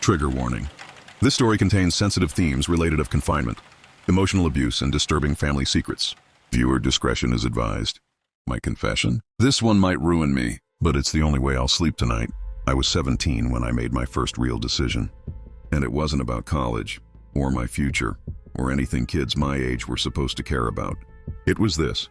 Trigger warning. This story contains sensitive themes related of confinement, emotional abuse, and disturbing family secrets. Viewer discretion is advised. My confession? This one might ruin me, but it's the only way I'll sleep tonight. I was 17 when I made my first real decision. And it wasn't about college, or my future, or anything kids my age were supposed to care about. It was this.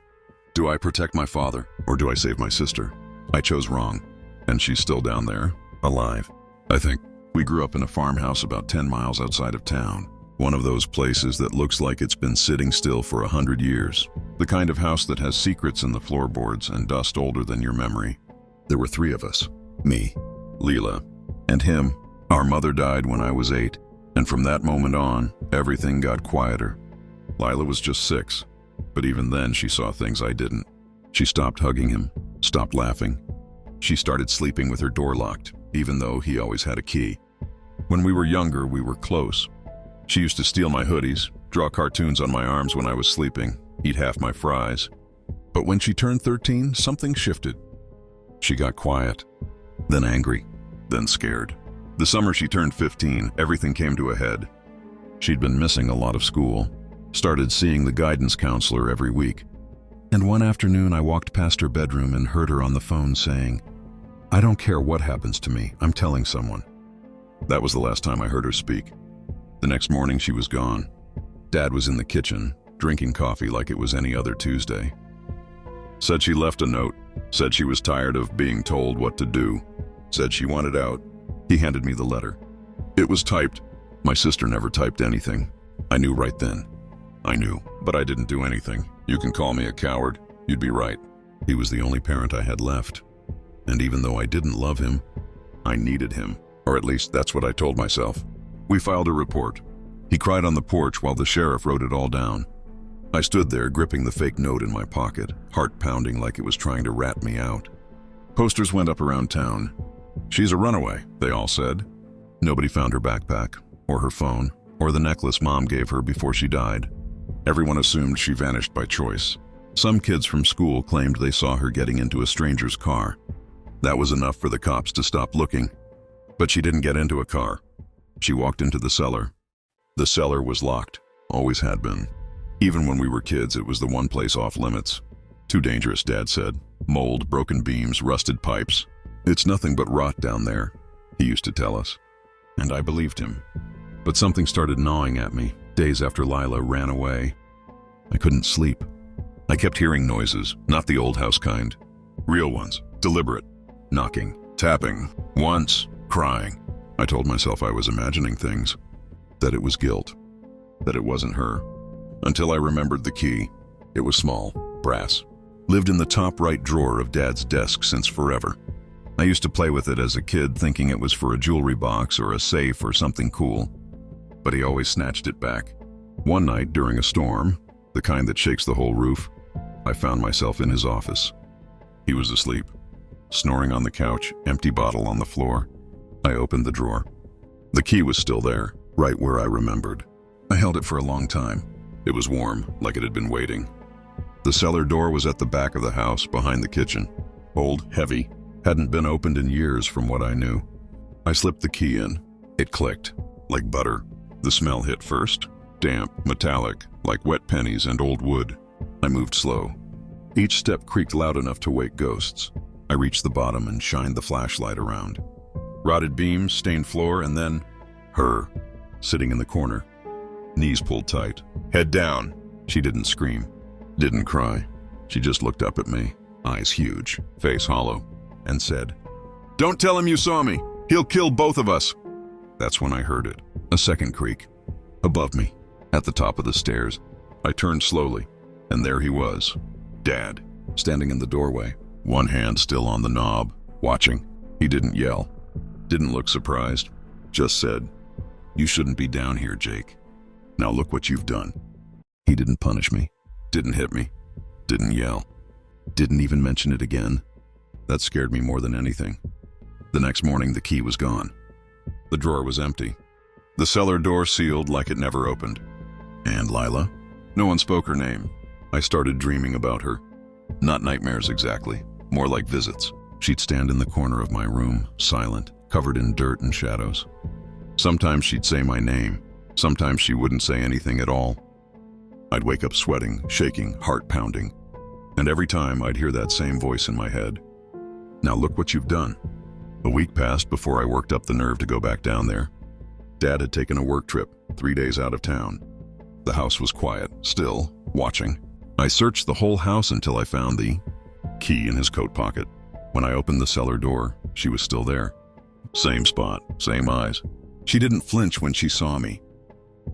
Do I protect my father, or do I save my sister? I chose wrong, and she's still down there, alive, I think. We grew up in a farmhouse about 10 miles outside of town. One of those places that looks like it's been sitting still for 100 years. The kind of house that has secrets in the floorboards and dust older than your memory. There were 3 of us. Me, Leela, and him. Our mother died when I was 8, and from that moment on, everything got quieter. Lila was just 6, but even then she saw things I didn't. She stopped hugging him, stopped laughing. She started sleeping with her door locked, even though he always had a key. When we were younger, we were close. She used to steal my hoodies, draw cartoons on my arms when I was sleeping, eat half my fries. But when she turned 13, something shifted. She got quiet, then angry, then scared. The summer she turned 15, everything came to a head. She'd been missing a lot of school, started seeing the guidance counselor every week. And one afternoon I walked past her bedroom and heard her on the phone saying, "I don't care what happens to me, I'm telling someone." That was the last time I heard her speak. The next morning she was gone. Dad was in the kitchen, drinking coffee like it was any other Tuesday. Said she left a note, said she was tired of being told what to do, said she wanted out. He handed me the letter. It was typed. My sister never typed anything. I knew right then. I knew, but I didn't do anything. You can call me a coward. You'd be right. He was the only parent I had left. And even though I didn't love him, I needed him. Or at least that's what I told myself. We filed a report. He cried on the porch while the sheriff wrote it all down. I stood there gripping the fake note in my pocket, heart pounding like it was trying to rat me out. Posters went up around town. "She's a runaway," they all said. Nobody found her backpack, or her phone, or the necklace Mom gave her before she died. Everyone assumed she vanished by choice. Some kids from school claimed they saw her getting into a stranger's car. That was enough for the cops to stop looking. But she didn't get into a car. She walked into the cellar. The cellar was locked, always had been. Even when we were kids, it was the one place off limits. Too dangerous, Dad said. Mold, broken beams, rusted pipes. It's nothing but rot down there, he used to tell us. And I believed him. But something started gnawing at me, days after Lila ran away. I couldn't sleep. I kept hearing noises, not the old house kind. Real ones, deliberate. Knocking, tapping, once, crying. I told myself I was imagining things, that it was guilt, that it wasn't her. Until I remembered the key. It was small, brass, lived in the top right drawer of Dad's desk since forever. I used to play with it as a kid thinking it was for a jewelry box or a safe or something cool, but he always snatched it back. One night during a storm, the kind that shakes the whole roof, I found myself in his office. He was asleep, snoring on the couch, empty bottle on the floor. I opened the drawer. The key was still there, right where I remembered. I held it for a long time. It was warm, like it had been waiting. The cellar door was at the back of the house, behind the kitchen. Old, heavy, hadn't been opened in years from what I knew. I slipped the key in. It clicked, like butter. The smell hit first, damp, metallic, like wet pennies and old wood. I moved slow. Each step creaked loud enough to wake ghosts. I reached the bottom and shined the flashlight around. Rotted beams, stained floor, and then her, sitting in the corner. Knees pulled tight, head down. She didn't scream, didn't cry. She just looked up at me, eyes huge, face hollow, and said, "Don't tell him you saw me. He'll kill both of us." That's when I heard it. A second creak. Above me, at the top of the stairs. I turned slowly, and there he was, Dad, standing in the doorway, one hand still on the knob, watching. He didn't yell, didn't look surprised, just said, "You shouldn't be down here, Jake. Now look what you've done." He didn't punish me, didn't hit me, didn't yell, didn't even mention it again. That scared me more than anything. The next morning, the key was gone. The drawer was empty. The cellar door sealed like it never opened. And Lila? No one spoke her name. I started dreaming about her. Not nightmares exactly, more like visits. She'd stand in the corner of my room, silent, covered in dirt and shadows. Sometimes she'd say my name. Sometimes she wouldn't say anything at all. I'd wake up sweating, shaking, heart pounding. And every time I'd hear that same voice in my head. Now look what you've done. A week passed before I worked up the nerve to go back down there. Dad had taken a work trip, 3 days out of town. The house was quiet, still, watching. I searched the whole house until I found the key in his coat pocket. When I opened the cellar door, she was still there. Same spot, same eyes. She didn't flinch when she saw me.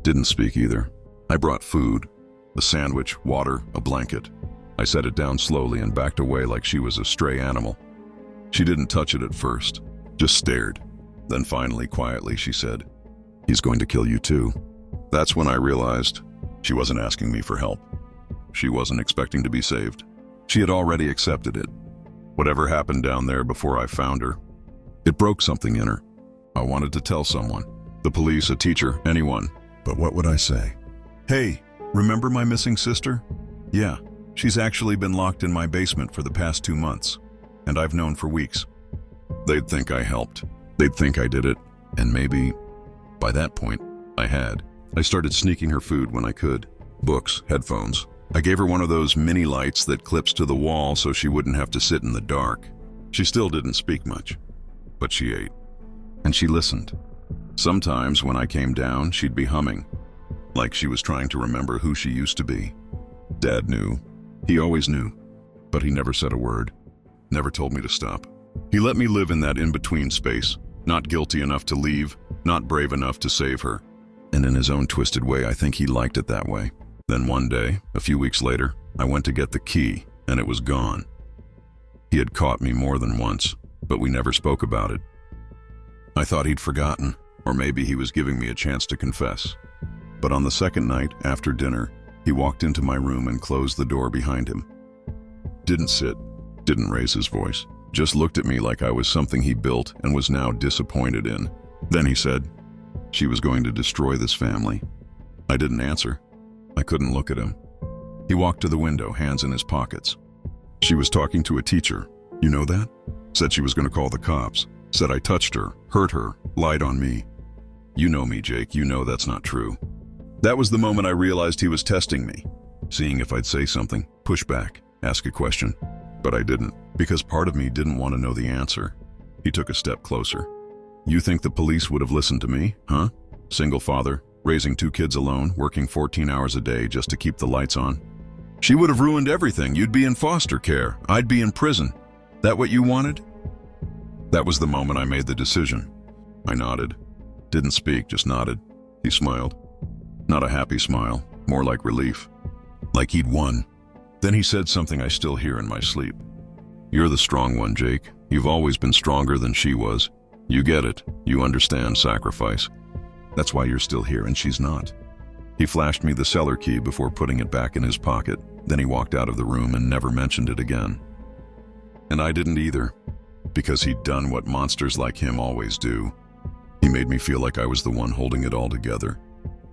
Didn't speak either. I brought food, a sandwich, water, a blanket. I set it down slowly and backed away like she was a stray animal. She didn't touch it at first, just stared. Then finally, quietly, she said, "He's going to kill you too." That's when I realized she wasn't asking me for help. She wasn't expecting to be saved. She had already accepted it. Whatever happened down there before I found her, it broke something in her. I wanted to tell someone, the police, a teacher, anyone. But what would I say? "Hey, remember my missing sister? Yeah, she's actually been locked in my basement for the past 2 months, and I've known for weeks." They'd think I helped. They'd think I did it, and maybe, by that point, I had. I started sneaking her food when I could. Books, headphones. I gave her one of those mini lights that clips to the wall so she wouldn't have to sit in the dark. She still didn't speak much, but she ate. And she listened. Sometimes when I came down, she'd be humming, like she was trying to remember who she used to be. Dad knew. He always knew. But he never said a word. Never told me to stop. He let me live in that in-between space, not guilty enough to leave, not brave enough to save her. And in his own twisted way, I think he liked it that way. Then one day, a few weeks later, I went to get the key, and it was gone. He had caught me more than once, but we never spoke about it. I thought he'd forgotten, or maybe he was giving me a chance to confess. But on the second night, after dinner, he walked into my room and closed the door behind him. Didn't sit, didn't raise his voice, just looked at me like I was something he built and was now disappointed in. Then he said, she was going to destroy this family. I didn't answer. I couldn't look at him. He walked to the window, hands in his pockets. She was talking to a teacher. You know that? Said she was going to call the cops. Said I touched her, hurt her, lied on me. You know me, Jake. You know that's not true. That was the moment I realized he was testing me, seeing if I'd say something, push back, ask a question. But I didn't, because part of me didn't want to know the answer. He took a step closer. You think the police would have listened to me, huh? Single father, raising 2 kids alone, working 14 hours a day just to keep the lights on. She would have ruined everything. You'd be in foster care. I'd be in prison. That what you wanted? That was the moment I made the decision. I nodded. Didn't speak, just nodded. He smiled. Not a happy smile, more like relief. Like he'd won. Then he said something I still hear in my sleep. You're the strong one, Jake. You've always been stronger than she was. You get it. You understand sacrifice. That's why you're still here and she's not. He flashed me the cellar key before putting it back in his pocket. Then he walked out of the room and never mentioned it again. And I didn't either, because he'd done what monsters like him always do. He made me feel like I was the one holding it all together.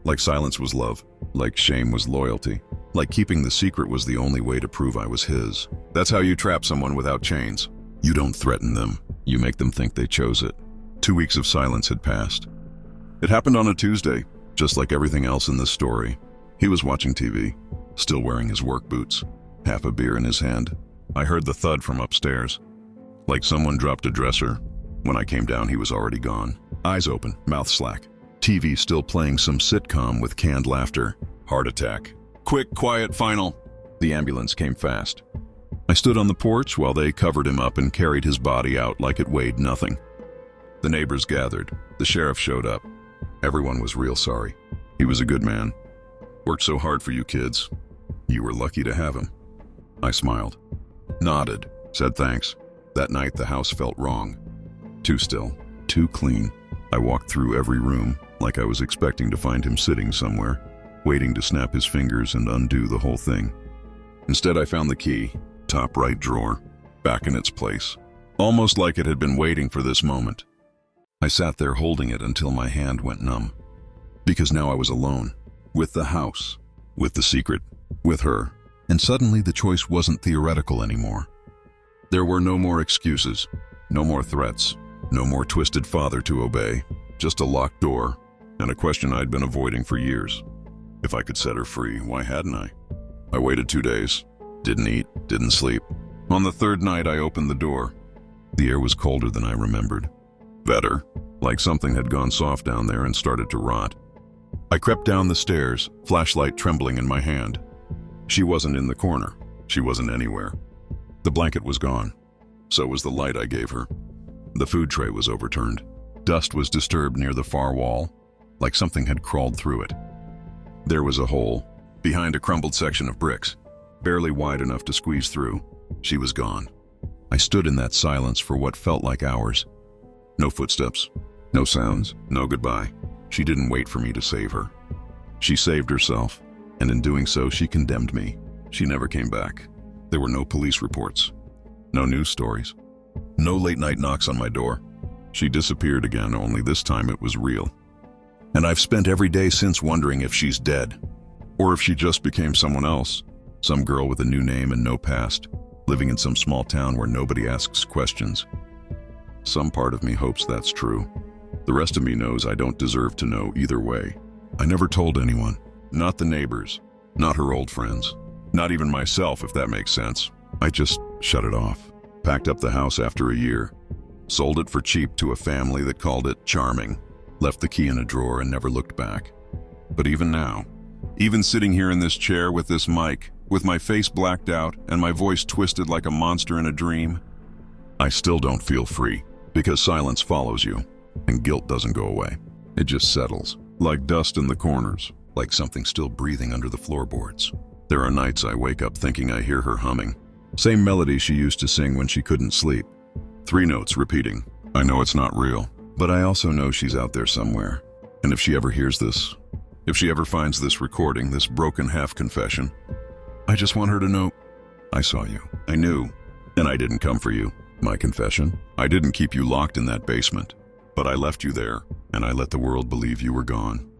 Like silence was love, like shame was loyalty, like keeping the secret was the only way to prove I was his. That's how you trap someone without chains. You don't threaten them, you make them think they chose it. 2 weeks of silence had passed. It happened on a Tuesday, just like everything else in this story. He was watching TV, still wearing his work boots, half a beer in his hand. I heard the thud from upstairs, like someone dropped a dresser. When I came down, he was already gone. Eyes open, mouth slack. TV still playing some sitcom with canned laughter. Heart attack. Quick, quiet, final. The ambulance came fast. I stood on the porch while they covered him up and carried his body out like it weighed nothing. The neighbors gathered. The sheriff showed up. Everyone was real sorry. He was a good man. Worked so hard for you kids. You were lucky to have him. I smiled. Nodded. Said thanks. That night the house felt wrong. Too still. Too clean. I walked through every room like I was expecting to find him sitting somewhere, waiting to snap his fingers and undo the whole thing. Instead, I found the key, top right drawer, back in its place, almost like it had been waiting for this moment. I sat there holding it until my hand went numb. Because now I was alone, with the house, with the secret, with her. And suddenly the choice wasn't theoretical anymore. There were no more excuses, no more threats, no more twisted father to obey. just a locked door, and a question I'd been avoiding for years. If I could set her free, why hadn't I? I waited 2 days. Didn't eat, didn't sleep. On the third night, I opened the door. The air was colder than I remembered. Better, like something had gone soft down there and started to rot. I crept down the stairs, flashlight trembling in my hand. She wasn't in the corner. She wasn't anywhere. The blanket was gone. So was the light I gave her. The food tray was overturned. Dust was disturbed near the far wall, like something had crawled through it. There was a hole, behind a crumbled section of bricks, barely wide enough to squeeze through. She was gone. I stood in that silence for what felt like hours. No footsteps, no sounds, no goodbye. She didn't wait for me to save her. She saved herself, and in doing so, she condemned me. She never came back. There were no police reports, no news stories, no late-night knocks on my door. She disappeared again, only this time it was real. And I've spent every day since wondering if she's dead, or if she just became someone else, some girl with a new name and no past, living in some small town where nobody asks questions. Some part of me hopes that's true. The rest of me knows I don't deserve to know either way. I never told anyone, not the neighbors, not her old friends, not even myself, if that makes sense. I just shut it off, packed up the house after a year, sold it for cheap to a family that called it charming, left the key in a drawer and never looked back. But even now, even sitting here in this chair with this mic, with my face blacked out and my voice twisted like a monster in a dream, I still don't feel free, because silence follows you, and guilt doesn't go away. It just settles, like dust in the corners, like something still breathing under the floorboards. There are nights I wake up thinking I hear her humming. Same melody she used to sing when she couldn't sleep. 3 notes repeating. I know it's not real, but I also know she's out there somewhere. And if she ever hears this, if she ever finds this recording, this broken half-confession, I just want her to know, I saw you, I knew, and I didn't come for you. My confession, I didn't keep you locked in that basement, but I left you there, and I let the world believe you were gone.